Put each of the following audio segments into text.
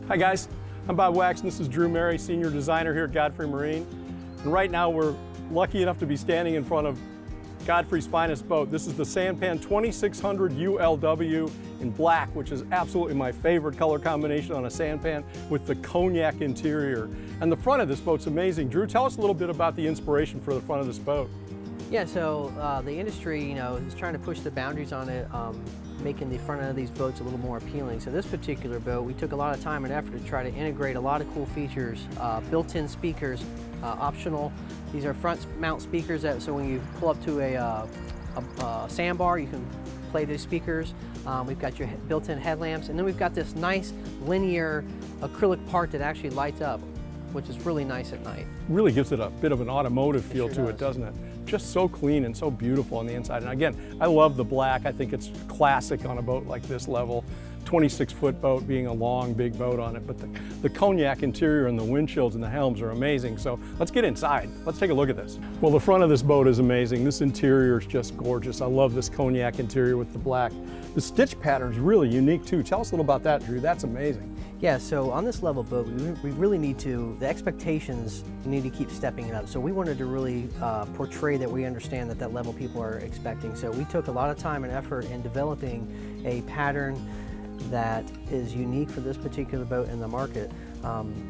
Hi guys, I'm Bob Wax and this is Drew Mary, Senior Designer here at Godfrey Marine. And right now we're lucky enough to be standing in front of Godfrey's finest boat. This is the Sanpan 2600 ULW in black, which is absolutely my favorite color combination on a Sanpan with the cognac interior. And the front of this boat's amazing. Drew, tell us a little bit about the inspiration for the front of this boat. Yeah, so the industry, is trying to push the boundaries on it, making the front end of these boats a little more appealing. So this particular boat, we took a lot of time and effort to try to integrate a lot of cool features, built-in speakers, optional. These are front mount speakers so when you pull up to a sandbar, you can play these speakers. We've got your built-in headlamps, and then we've got this nice linear acrylic part that actually lights up, which is really nice at night. Really gives it a bit of an automotive feel to does. it, doesn't it? Just so clean and so beautiful on the inside. And again, I love the black. I think it's classic on a boat like this level. 26-foot boat being a long, big boat on it. But the cognac interior and the windshields and the helms are amazing. So let's get inside. Let's take a look at this. Well, the front of this boat is amazing. This interior is just gorgeous. I love this cognac interior with the black. The stitch pattern is really unique too. Tell us a little about that, Drew. That's amazing. Yeah, so on this level boat, we really need to, the expectations, we need to keep stepping it up. So we wanted to really portray that we understand that level people are expecting. So we took a lot of time and effort in developing a pattern that is unique for this particular boat in the market.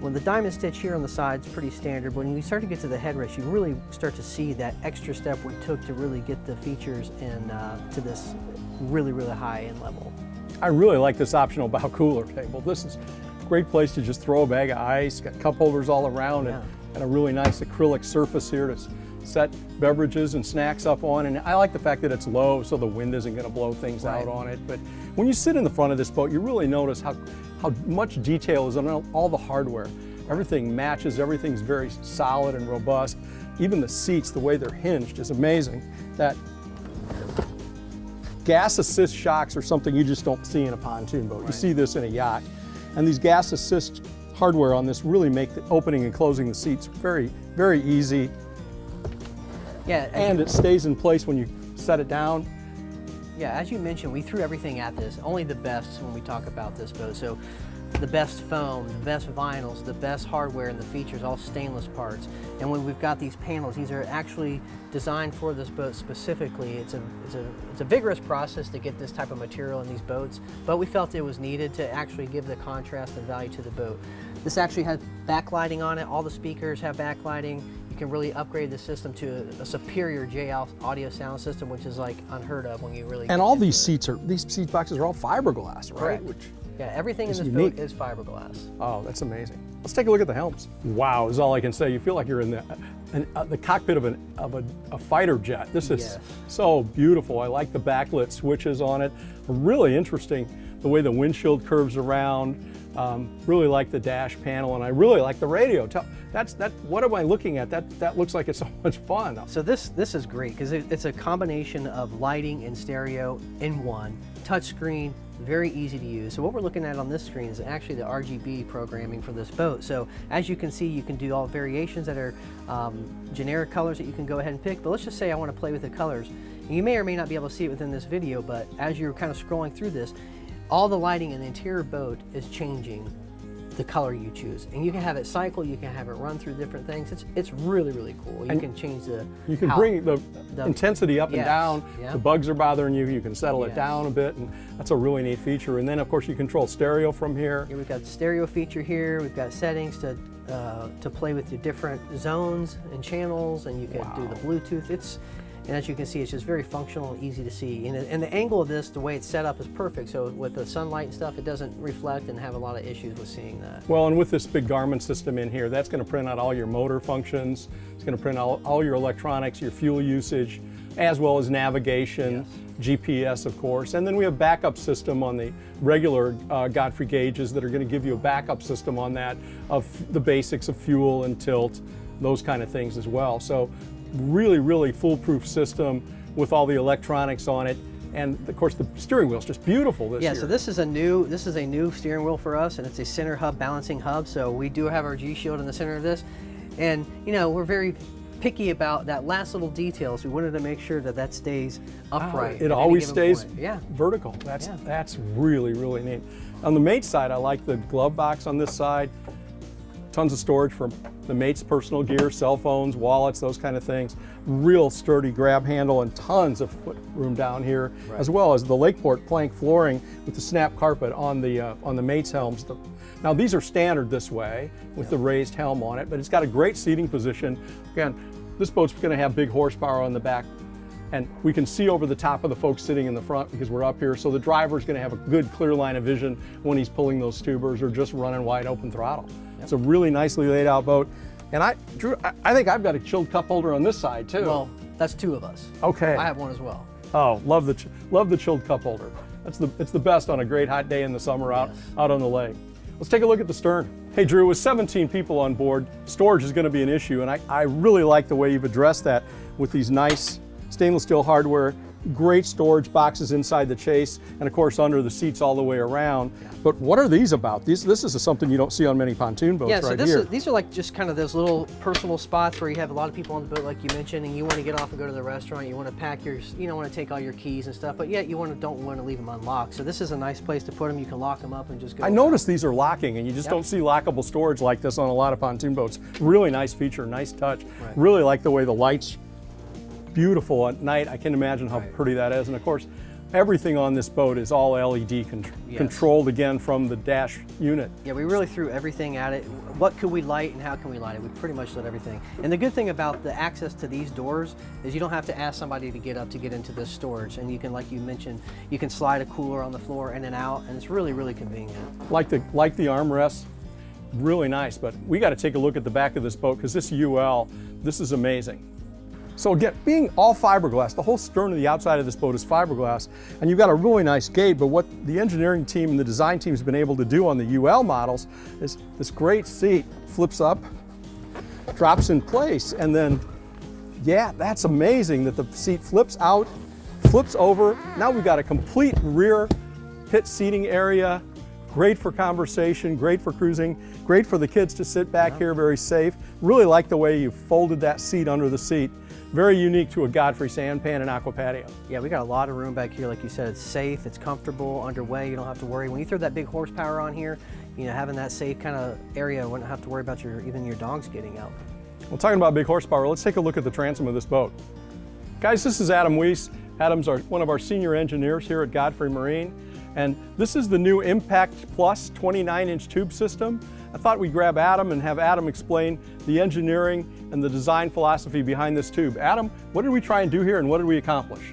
When the diamond stitch here on the side is pretty standard, when you start to get to the headrest, you really start to see that extra step we took to really get the features in to this really, really high end level. I really like this optional bow cooler table. This is a great place to just throw a bag of ice, got cup holders all around it, and a really nice acrylic surface here to set beverages and snacks up on. And I like the fact that it's low so the wind isn't going to blow things out on it. But when you sit in the front of this boat, you really notice how much detail is on all the hardware. Everything matches, everything's very solid and robust. Even the seats, the way they're hinged is amazing. That gas assist shocks are something you just don't see in a pontoon boat. You see this in a yacht. And these gas assist hardware on this really make the opening and closing the seats very, very easy. Yeah, and it stays in place when you set it down. Yeah, as you mentioned, we threw everything at this, only the best when we talk about this boat. So the best foam, the best vinyls, the best hardware, and the features, all stainless parts. And when we've got these panels, these are actually designed for this boat specifically. It's a vigorous process to get this type of material in these boats, but we felt it was needed to actually give the contrast and value to the boat. This actually has backlighting on it. All the speakers have backlighting. You can really upgrade the system to a superior JL audio sound system, which is like unheard of when you really. And all these seats these seat boxes are all fiberglass, right? Correct. Yeah, everything in this unique. boat is fiberglass. Oh, that's amazing. Let's take a look at the helms. Wow, is all I can say. You feel like you're in the cockpit of a fighter jet. This is so beautiful. I like the backlit switches on it. Really interesting the way the windshield curves around. Really like the dash panel, and I really like the radio. What am I looking at? That looks like it's so much fun. So this is great because it's a combination of lighting and stereo in one. Touchscreen, very easy to use. So what we're looking at on this screen is actually the RGB programming for this boat. So as you can see, you can do all variations that are generic colors that you can go ahead and pick. But let's just say I want to play with the colors. And you may or may not be able to see it within this video, but as you're kind of scrolling through this, all the lighting in the interior boat is changing the color you choose. And you can have it cycle, you can have it run through different things. It's really, really cool. You can change You can bring the intensity up and down. The bugs are bothering you, you can settle it down a bit, and that's a really neat feature. And then of course you control stereo from here. We've got the stereo feature here, we've got settings to play with your different zones and channels, and you can do the Bluetooth. And as you can see, it's just very functional and easy to see. And the angle of this, the way it's set up, is perfect. So with the sunlight and stuff, it doesn't reflect and have a lot of issues with seeing that. Well, and with this big Garmin system in here, that's going to print out all your motor functions. It's going to print out all your electronics, your fuel usage, as well as navigation, GPS, of course. And then we have backup system on the regular Godfrey gauges that are going to give you a backup system on that of the basics of fuel and tilt, those kind of things as well. So really, really foolproof system with all the electronics on it. And of course the steering wheel is just beautiful this year. So this is a new steering wheel for us, and it's a center hub balancing hub. So we do have our G-shield in the center of this. And we're very picky about that last little detail, so we wanted to make sure that stays upright. It always stays vertical. That's really, really neat. On the mate side, I like the glove box on this side. Tons of storage for the mate's personal gear, cell phones, wallets, those kind of things. Real sturdy grab handle and tons of foot room down here, as well as the Lakeport plank flooring with the snap carpet on the mate's helms. Now these are standard this way with the raised helm on it, but it's got a great seating position. Again, this boat's going to have big horsepower on the back, and we can see over the top of the folks sitting in the front because we're up here, so the driver's going to have a good clear line of vision when he's pulling those tubers or just running wide open throttle. It's a really nicely laid out boat. And Drew, I think I've got a chilled cup holder on this side too. Well, that's two of us. Okay. I have one as well. Oh, love the chilled cup holder. It's the best on a great hot day in the summer out on the lake. Let's take a look at the stern. Hey Drew, with 17 people on board, storage is going to be an issue, and I really like the way you've addressed that with these nice stainless steel hardware, great storage boxes inside the chase, and of course under the seats all the way around. Yeah. But what are these about? This is something you don't see on many pontoon boats right here. These are like just kind of those little personal spots where you have a lot of people on the boat, like you mentioned, and you want to get off and go to the restaurant. You want to pack you don't want to take all your keys and stuff, but yet you don't want to leave them unlocked. So this is a nice place to put them. You can lock them up and just go. I noticed these are locking, and you just don't see lockable storage like this on a lot of pontoon boats. Really nice feature, nice touch. Right. Really like the way the lights. Beautiful at night. I can imagine how pretty that is. And of course, everything on this boat is all LED controlled again from the dash unit. Yeah, we really threw everything at it. What could we light and how can we light it? We pretty much lit everything. And the good thing about the access to these doors is you don't have to ask somebody to get up to get into this storage. And you can, like you mentioned, you can slide a cooler on the floor in and out, and it's really, really convenient. Like the armrests, really nice. But we got to take a look at the back of this boat because this UL, this is amazing. So again, being all fiberglass, the whole stern of the outside of this boat is fiberglass, and you've got a really nice gate, but what the engineering team and the design team has been able to do on the UL models is this great seat flips up, drops in place, and then, yeah, that's amazing that the seat flips out, flips over. Now we've got a complete rear pit seating area, great for conversation, great for cruising, great for the kids to sit back here, very safe. Really like the way you folded that seat under the seat. Very unique to a Godfrey Sanpan and Aqua Patio. Yeah, we got a lot of room back here. Like you said, it's safe, it's comfortable, underway. You don't have to worry. When you throw that big horsepower on here, having that safe kind of area, wouldn't have to worry about even your dogs getting out. Well, talking about big horsepower, let's take a look at the transom of this boat. Guys, this is Adam Weiss. Adam's one of our senior engineers here at Godfrey Marine. And this is the new Impact Plus 29-inch tube system. I thought we'd grab Adam and have Adam explain the engineering and the design philosophy behind this tube. Adam, what did we try and do here and what did we accomplish?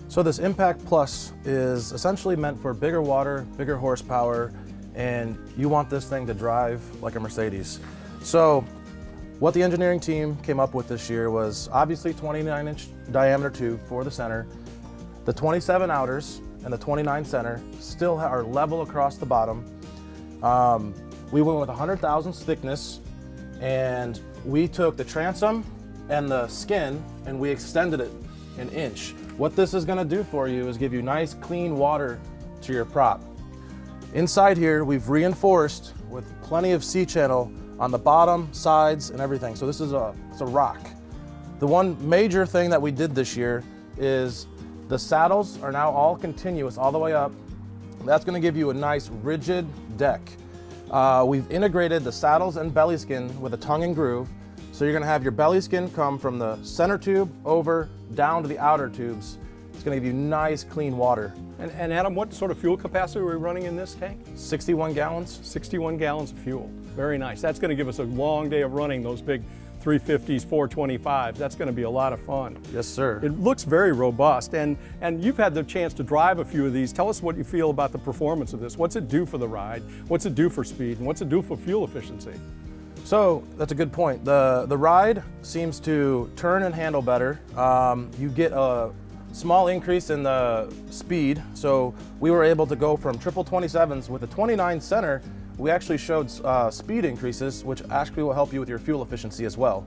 So this Impact Plus is essentially meant for bigger water, bigger horsepower, and you want this thing to drive like a Mercedes. So what the engineering team came up with this year was obviously 29-inch diameter tube for the center, the 27 outers, and the 29 center still are level across the bottom. We went with 100 thousandths thickness, and we took the transom and the skin and we extended it an inch. What this is gonna do for you is give you nice clean water to your prop. Inside here, we've reinforced with plenty of C-channel on the bottom, sides, and everything. So this is it's a rock. The one major thing that we did this year is the saddles are now all continuous all the way up. That's gonna give you a nice rigid deck. We've integrated the saddles and belly skin with a tongue and groove. So you're gonna have your belly skin come from the center tube over down to the outer tubes. It's gonna give you nice clean water. And Adam, what sort of fuel capacity are we running in this tank? 61 gallons. 61 gallons of fuel. Very nice. That's gonna give us a long day of running those big 350s, 425s. That's going to be a lot of fun. Yes, sir. It looks very robust, and you've had the chance to drive a few of these. Tell us what you feel about the performance of this. What's it do for the ride? What's it do for speed? And what's it do for fuel efficiency? So that's a good point. The ride seems to turn and handle better. You get a small increase in the speed. So we were able to go from triple 27s with a 29 center. We actually showed speed increases, which actually will help you with your fuel efficiency as well.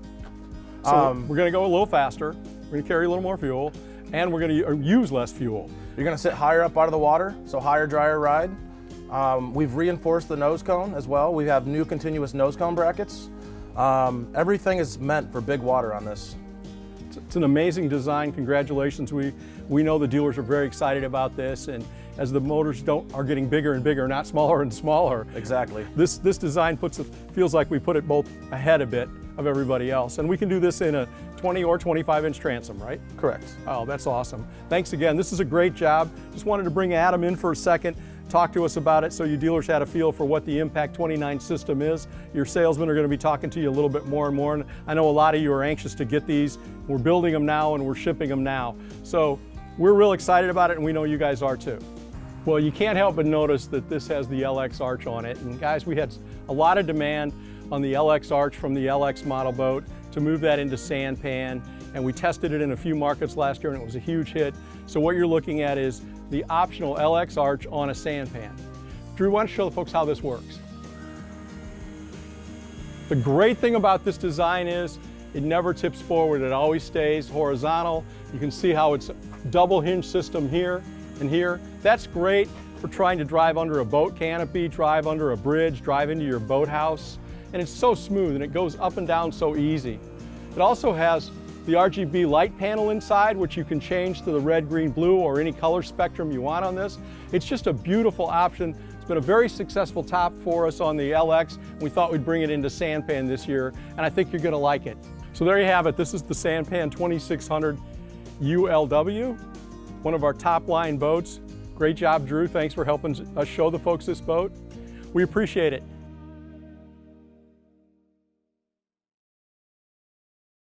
So we're going to go a little faster, we're going to carry a little more fuel, and we're going to use less fuel. You're going to sit higher up out of the water, so higher, drier ride. We've reinforced the nose cone as well. We have new continuous nose cone brackets. Everything is meant for big water on this. It's an amazing design. Congratulations. We know the dealers are very excited about this, and as the motors are getting bigger and bigger, not smaller and smaller. Exactly. This design feels like we put it both ahead a bit of everybody else. And we can do this in a 20 or 25-inch transom, right? Correct. Oh, that's awesome. Thanks again. This is a great job. Just wanted to bring Adam in for a second, talk to us about it so you dealers had a feel for what the Impact 29 system is. Your salesmen are going to be talking to you a little bit more and more. And I know a lot of you are anxious to get these. We're building them now and we're shipping them now. So we're real excited about it, and we know you guys are too. Well, you can't help but notice that this has the LX arch on it. And guys, we had a lot of demand on the LX arch from the LX model boat to move that into Sanpan, and we tested it in a few markets last year and it was a huge hit. So what you're looking at is the optional LX arch on a Sanpan. Drew, why don't you show the folks how this works? The great thing about this design is it never tips forward, it always stays horizontal. You can see how it's a double hinge system here and here. That's great for trying to drive under a boat canopy, drive under a bridge, drive into your boathouse. And it's so smooth and it goes up and down so easy. It also has the RGB light panel inside, which you can change to the red, green, blue, or any color spectrum you want on this. It's just a beautiful option. It's been a very successful top for us on the LX. We thought we'd bring it into Sanpan this year, and I think you're gonna like it. So there you have it. This is the Sanpan 2600 ULW, one of our top line boats. Great job, Drew. Thanks for helping us show the folks this boat. We appreciate it.